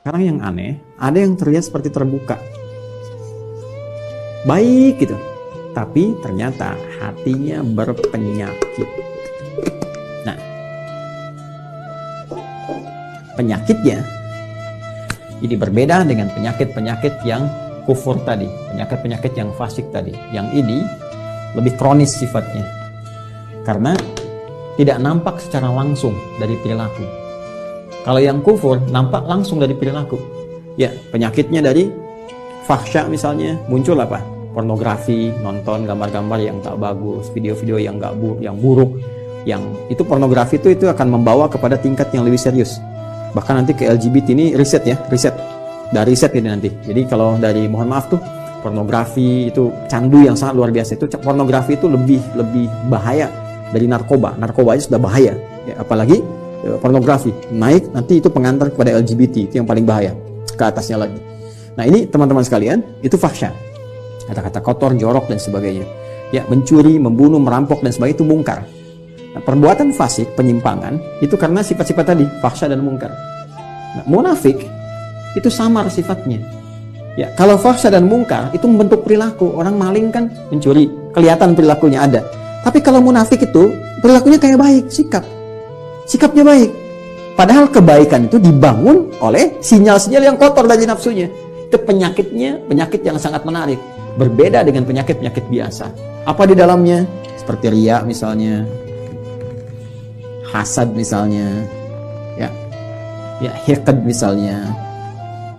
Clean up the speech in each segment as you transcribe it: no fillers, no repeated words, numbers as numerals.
Sekarang yang aneh, ada yang terlihat seperti terbuka, baik gitu, tapi ternyata hatinya berpenyakit. Nah, penyakitnya ini berbeda dengan penyakit-penyakit yang kufur tadi, penyakit-penyakit yang fasik tadi. Yang ini lebih kronis sifatnya, karena tidak nampak secara langsung dari perilaku. Kalau yang kufur nampak langsung dari perilaku. Ya, penyakitnya dari fahsya misalnya, muncul apa? Pornografi, nonton gambar-gambar yang tak bagus, video-video yang buruk, yang itu pornografi itu akan membawa kepada tingkat yang lebih serius. Bahkan nanti ke LGBT ini riset dari riset ini nanti. Jadi kalau dari, mohon maaf tuh, pornografi itu candu yang sangat luar biasa. Itu pornografi itu lebih bahaya dari narkoba. Narkoba aja sudah bahaya, ya, apalagi pornografi naik, nanti itu pengantar kepada LGBT, itu yang paling bahaya, ke atasnya lagi. Nah, ini teman-teman sekalian, itu fahsya, kata-kata kotor, jorok dan sebagainya. Ya, mencuri, membunuh, merampok dan sebagainya itu mungkar. Nah, perbuatan fasik, penyimpangan itu karena sifat-sifat tadi, fahsya dan mungkar. Nah, munafik itu samar sifatnya. Ya, kalau fahsya dan mungkar itu membentuk perilaku. Orang maling kan mencuri, kelihatan perilakunya ada. Tapi kalau munafik itu perilakunya kayak baik, sikapnya baik. Padahal kebaikan itu dibangun oleh sinyal-sinyal yang kotor dari nafsunya. Itu penyakitnya, penyakit yang sangat menarik. Berbeda dengan penyakit-penyakit biasa. Apa di dalamnya? Seperti riya misalnya, hasad misalnya, ya hiqd misalnya,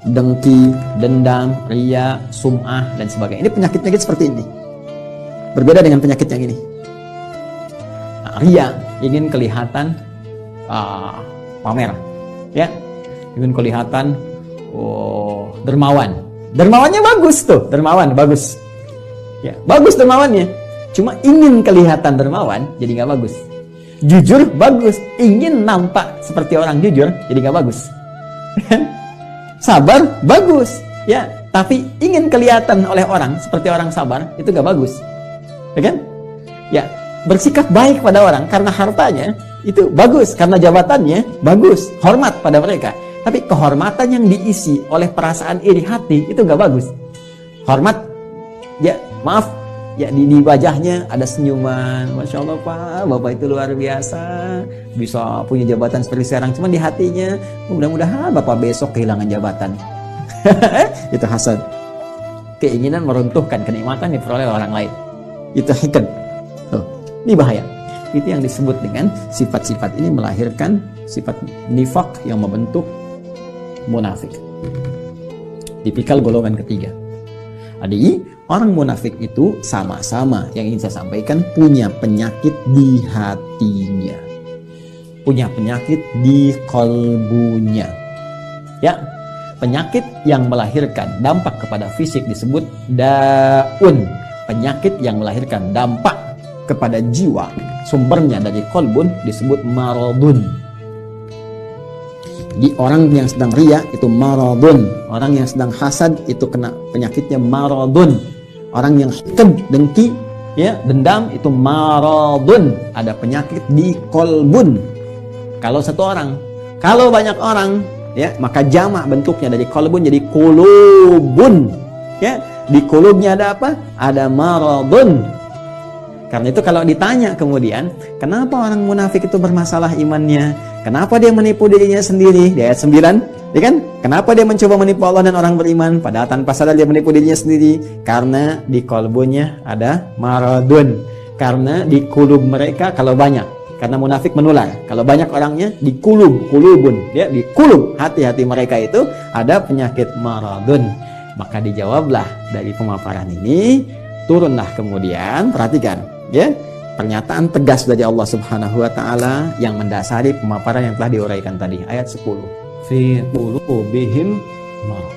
dengki, dendam, riya, sum'ah dan sebagainya. Ini penyakit-penyakit seperti ini. Berbeda dengan penyakit yang ini. Nah, riya, ingin kelihatan pamer, ya, ingin kelihatan dermawannya bagus tuh, dermawan bagus, ya, bagus dermawannya, cuma ingin kelihatan dermawan jadi nggak bagus. Jujur bagus, ingin nampak seperti orang jujur jadi nggak bagus. Sabar bagus, ya, tapi ingin kelihatan oleh orang seperti orang sabar itu nggak bagus, ya kan? Ya, bersikap baik pada orang karena hartanya itu bagus, karena jabatannya bagus, hormat pada mereka. Tapi kehormatan yang diisi oleh perasaan iri hati itu nggak bagus. Hormat, ya maaf, ya di wajahnya ada senyuman, masya Allah Pak, Bapak itu luar biasa, bisa punya jabatan seperti sekarang. Cuma di hatinya, mudah-mudahan Bapak besok kehilangan jabatan. Itu hasad, keinginan meruntuhkan kenikmatan yang diperoleh orang lain. Itu hiqd. Ini bahaya. Itu yang disebut dengan sifat-sifat ini melahirkan sifat nifak yang membentuk munafik. Tipikal golongan ketiga. Jadi orang munafik itu sama-sama yang ingin saya sampaikan punya penyakit di hatinya, punya penyakit di kalbunya. Ya, penyakit yang melahirkan dampak kepada fisik disebut daun. Penyakit yang melahirkan dampak kepada jiwa, sumbernya dari kolbun disebut maradun. Jadi orang yang sedang riya itu maradun, orang yang sedang hasad itu kena penyakitnya maradun, orang yang hiqd, dengki, ya, dendam itu maradun, ada penyakit di kolbun. Kalau satu orang, kalau banyak orang, ya, maka jamak bentuknya dari kolbun jadi kulubun, ya, di kulubnya ada apa? Ada maradun. Karena itu kalau ditanya kemudian, kenapa orang munafik itu bermasalah imannya? Kenapa dia menipu dirinya sendiri? Di ayat 9, ya kan? Kenapa dia mencoba menipu Allah dan orang beriman? Padahal tanpa sadar dia menipu dirinya sendiri. Karena di kolbunya ada maradun. Karena di kulub mereka kalau banyak. Karena munafik menular. Kalau banyak orangnya di kulubun. Ya, di kulub hati-hati mereka itu ada penyakit maradun. Maka dijawablah dari pemaparan ini, turunlah kemudian, perhatikan. Ya, pernyataan tegas dari Allah Subhanahu wa taala yang mendasari pemaparan yang telah diuraikan tadi, ayat 10. Fi qulubihim marad.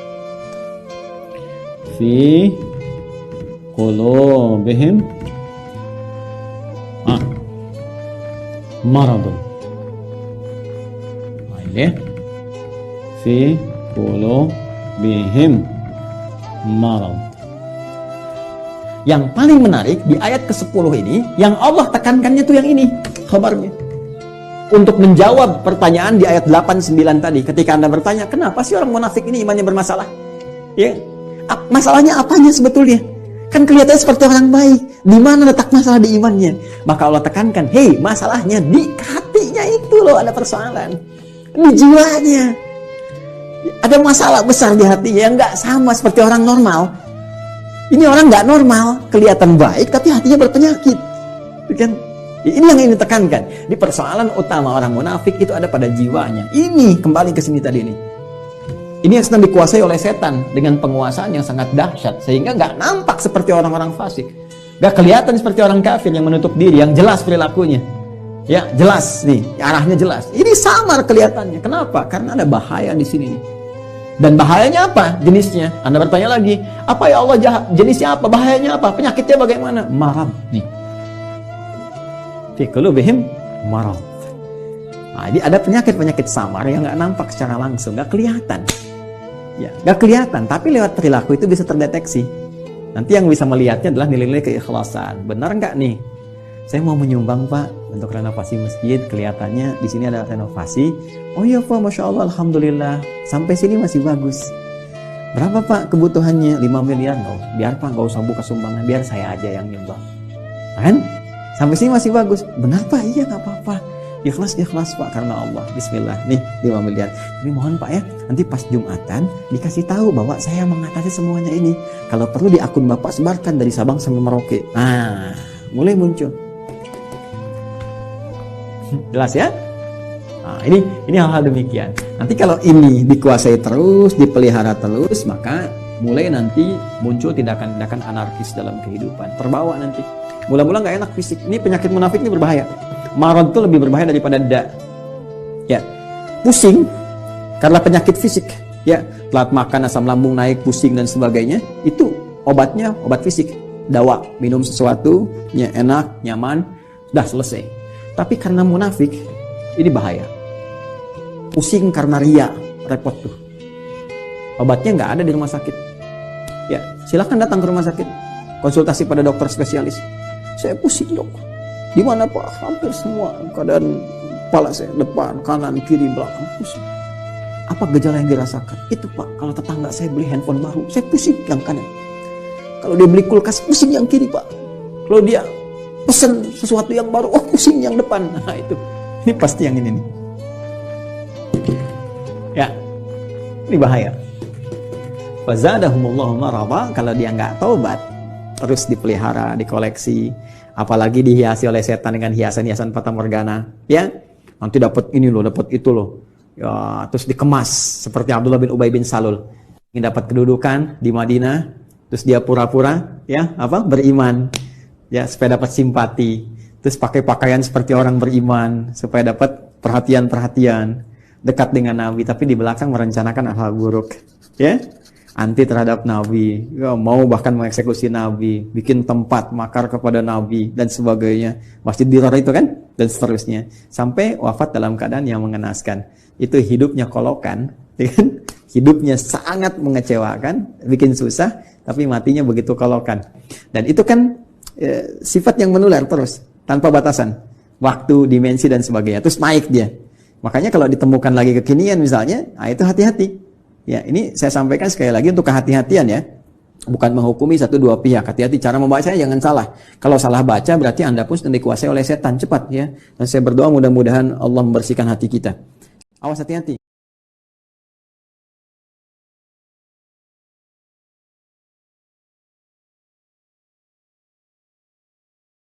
Fi qulubihim maradun. Ini fi qulubihim marad. Yang paling menarik di ayat ke-10 ini, yang Allah tekankannya tuh yang ini, khabarnya. untuk menjawab pertanyaan di ayat 8-9 tadi. Ketika Anda bertanya, kenapa sih orang munafik ini imannya bermasalah? Ya, masalahnya apanya sebetulnya? Kan kelihatannya seperti orang baik. Di mana letak masalah di imannya? Maka Allah tekankan, hei, masalahnya di hatinya itu loh ada persoalan. Di jiwanya. Ada masalah besar di hatinya yang nggak sama seperti orang normal. Ini orang nggak normal, kelihatan baik tapi hatinya berpenyakit. Kan? Ini yang ingin ditekankan. Di persoalan utama orang munafik itu ada pada jiwanya. Ini kembali ke sini tadi nih. Ini yang sedang dikuasai oleh setan dengan penguasaan yang sangat dahsyat, sehingga nggak nampak seperti orang-orang fasik, nggak kelihatan seperti orang kafir yang menutup diri, yang jelas perilakunya, ya jelas nih, arahnya jelas. Ini samar kelihatannya. Kenapa? Karena ada bahaya di sini nih. Dan bahayanya apa? Jenisnya. Anda bertanya lagi, apa ya Allah jahat? Jenisnya apa? Bahayanya apa? Penyakitnya bagaimana? Marad nih. Fi qulubihim marad. Nah, ini ada penyakit-penyakit samar yang nggak nampak secara langsung, nggak kelihatan. Ya, nggak kelihatan, tapi lewat perilaku itu bisa terdeteksi. Nanti yang bisa melihatnya adalah nilai-nilai keikhlasan. Benar nggak nih? Saya mau menyumbang Pak untuk renovasi masjid. Kelihatannya di sini ada renovasi. Oh iya Pak, Masya Allah, Alhamdulillah. Sampai sini masih bagus. Berapa Pak kebutuhannya? 5 miliar. Oh, biar Pak nggak usah buka sumbangan, biar saya aja yang nyumbang. Kan? Sampai sini masih bagus. Benar Pak? Iya nggak apa-apa. Ikhlas Pak karena Allah. Bismillah. Nih 5 miliar. Tapi mohon Pak ya, nanti pas Jumatan dikasih tahu bahwa saya mengatasi semuanya ini. Kalau perlu di akun Bapak sebarkan dari Sabang sampai Merauke. Nah, mulai muncul. Jelas ya? Nah, ini hal-hal demikian. Nanti kalau ini dikuasai terus, dipelihara terus, maka mulai nanti muncul tindakan-tindakan anarkis dalam kehidupan. Terbawa nanti. Mula-mula nggak enak fisik. Ini penyakit munafik ini berbahaya. Marad itu lebih berbahaya daripada ya, pusing karena penyakit fisik, ya, telat makan, asam lambung naik, pusing dan sebagainya, itu obatnya obat fisik, dawa, minum sesuatu, ya, enak, nyaman, dah selesai. Tapi karena munafik, ini bahaya. Pusing karena ria, repot tuh. Obatnya nggak ada di rumah sakit. Ya, silakan datang ke rumah sakit, konsultasi pada dokter spesialis. Saya pusing dok. Di mana Pak? Hampir semua keadaan kepala saya, depan, kanan, kiri, belakang pusing. Apa gejala yang dirasakan? Itu Pak, kalau tetangga saya beli handphone baru, saya pusing yang kanan. Kalau dia beli kulkas, pusing yang kiri Pak. Kalau dia pesen sesuatu yang baru, oh pusing yang depan. Nah itu, ini pasti yang ini nih. Ya, ini bahaya. Fazadahumullahu marada. Kalau dia nggak taubat, terus dipelihara, dikoleksi, apalagi dihiasi oleh setan dengan hiasan-hiasan fata morgana, ya, nanti dapat ini loh, dapat itu loh, ya, terus dikemas seperti Abdullah bin Ubay bin Salul, ingin dapat kedudukan di Madinah, terus dia pura-pura, ya, beriman, ya, supaya dapat simpati, terus pakai pakaian seperti orang beriman, supaya dapat perhatian-perhatian, dekat dengan Nabi, tapi di belakang merencanakan hal buruk, ya. Anti terhadap Nabi, ya, mau bahkan mengeksekusi Nabi, bikin tempat makar kepada Nabi dan sebagainya, Masjid Dirar itu kan, dan seterusnya, sampai wafat dalam keadaan yang mengenaskan. Itu hidupnya kolokan, kan? Hidupnya sangat mengecewakan, bikin susah, tapi matinya begitu kolokan. Dan itu kan sifat yang menular terus, tanpa batasan, waktu, dimensi dan sebagainya, terus naik dia. Makanya kalau ditemukan lagi kekinian misalnya, nah itu hati-hati. Ya, ini saya sampaikan sekali lagi untuk kehati-hatian ya. Bukan menghukumi satu dua pihak. Hati-hati cara membacanya jangan salah. Kalau salah baca berarti Anda pun sedang dikuasai oleh setan. Cepat ya. Dan saya berdoa mudah-mudahan Allah membersihkan hati kita. Awas hati-hati.